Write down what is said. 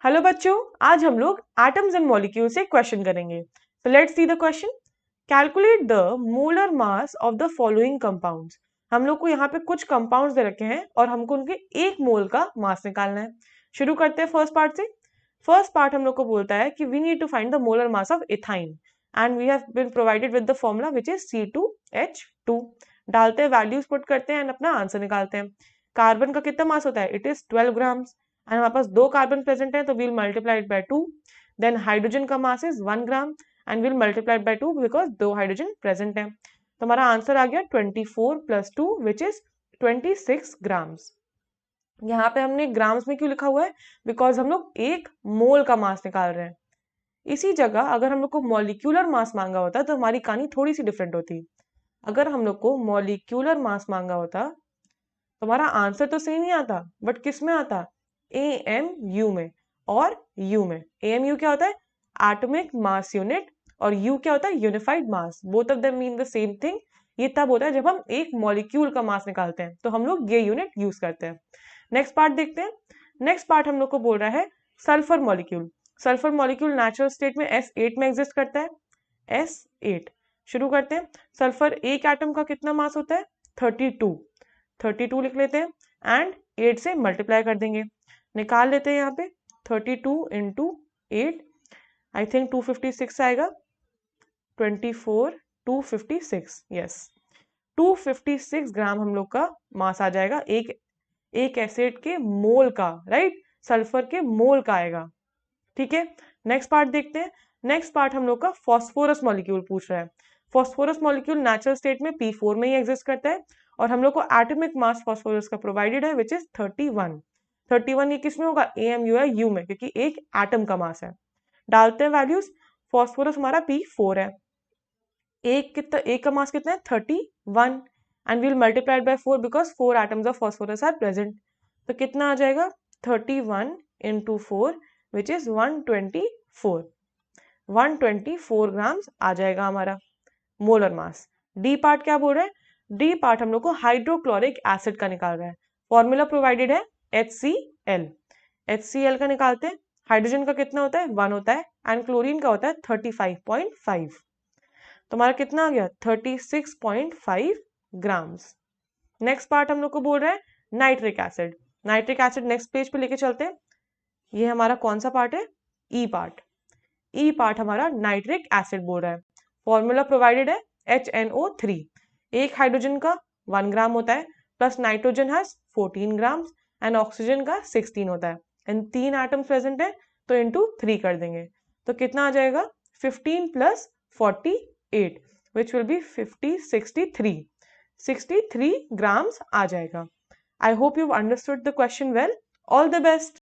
Hello बच्चों, आज हम लोग एटम्स एंड मॉलिक्यूल से क्वेश्चन करेंगे। So let's see the question. Calculate the molar mass of the following compounds. हम लोग को यहाँ पे कुछ कंपाउंड्स दे रखे हैं और हमको उनके एक मोल का मास निकालना है। शुरू करते हैं फर्स्ट पार्ट से। फर्स्ट पार्ट हम लोग को बोलता है कि we need to find the molar mass of ethyne and we have been provided with the formula which is C2H2। डालते हैं, वैल्यूज पुट करते हैं एंड अपना आंसर निकालते हैं। कार्बन का कितना मास होता है? इट इज 12 ग्राम्स एंड हमारे पास दो कार्बन प्रेजेंट है तो we'll multiply it by 2। Then hydrogen का mass is 1 gram and will multiply by 2 because दो हाइड्रोजन प्रेजेंट है। तो हमारा आंसर आ गया 24 + 2 विच इज 26 ग्राम्स। यहाँ पे हमने ग्राम्स में क्यों लिखा हुआ है? बिकॉज हम लोग एक मोल का मास निकाल रहे हैं। इसी जगह अगर हम लोग को मॉलिक्यूलर मास मांगा होता तो हमारी कहानी थोड़ी सी डिफरेंट होती। अगर हम लोग को मॉलिक्यूलर मास मांगा होता तो हमारा आंसर तो सेम ही आता, बट किस में आता? AMU में और U में। AMU क्या होता है? एटॉमिक मास यूनिट, और U क्या होता है? Unified mass. Both of them mean the same thing. ये तब होता है जब हम एक मॉलिक्यूल का मास निकालते हैं, तो हम लोग ये यूनिट यूज करते हैं। नेक्स्ट पार्ट देखते हैं। नेक्स्ट पार्ट हम लोग को बोल रहा है sulphur molecule. Sulphur molecule natural state में S8 में एग्जिस्ट करता है। S8 शुरू करते हैं। सल्फर एक एटम का कितना मास होता है? 32 लिख लेते हैं एंड 8 से मल्टीप्लाई कर देंगे। निकाल लेते हैं यहाँ पे 32 × 8, आई थिंक 256 आएगा। 24 256, यस 256 ग्राम हम लोग का मास आ जाएगा एक एसिड के मोल का, राइट? सल्फर के मोल का आएगा। ठीक है, नेक्स्ट पार्ट देखते हैं। नेक्स्ट पार्ट हम लोग का फॉस्फोरस मॉलिक्यूल पूछ रहा है। फॉस्फोरस मॉलिक्यूल नेचुरल स्टेट में P4 में ही एग्जिस्ट करता है और हम लोग को एटॉमिक मास फॉस्फोरस का प्रोवाइडेड है विच इज 31। ये किस में होगा? AMU है U में, क्योंकि एक एटम का मास है। डालते हैं वैल्यूज। फॉस्फोरस हमारा P4 है। एक का मास कितना है? 31 and we'll multiplied by 4 because 4 atoms of phosphorus are present. तो कितना आ जाएगा? 31 × 4 विच इज 124। 124 ग्राम्स आ जाएगा हमारा मोलर मास। डी पार्ट क्या बोल रहा है? डी पार्ट हम लोग को हाइड्रोक्लोरिक एसिड का निकाल रहा है। फॉर्मूला प्रोवाइडेड है HCl। HCl का निकालते हैं। हाइड्रोजन का कितना होता है? 1 होता है एंड क्लोरीन का होता है 35.5। तो हमारा कितना आ गया? 36.5 ग्राम्स। नेक्स्ट पार्ट हम लोग को बोल रहा है nitric acid. Nitric acid next page पे लेके चलते हैं। ये हमारा कौन सा पार्ट है? ई पार्ट। ई पार्ट हमारा नाइट्रिक एसिड बोल रहा है। फॉर्मूला प्रोवाइडेड है HNO3। एक हाइड्रोजन का 1 ग्राम होता है plus nitrogen has 14 grams and oxygen का 16 होता है एंड 3 एटम्स प्रेजेंट है तो इंटू 3 कर देंगे। तो कितना आ जाएगा? 15 + 48 विच विल बी 63 ग्राम्स आ जाएगा। I hope you understood the question well. All the best.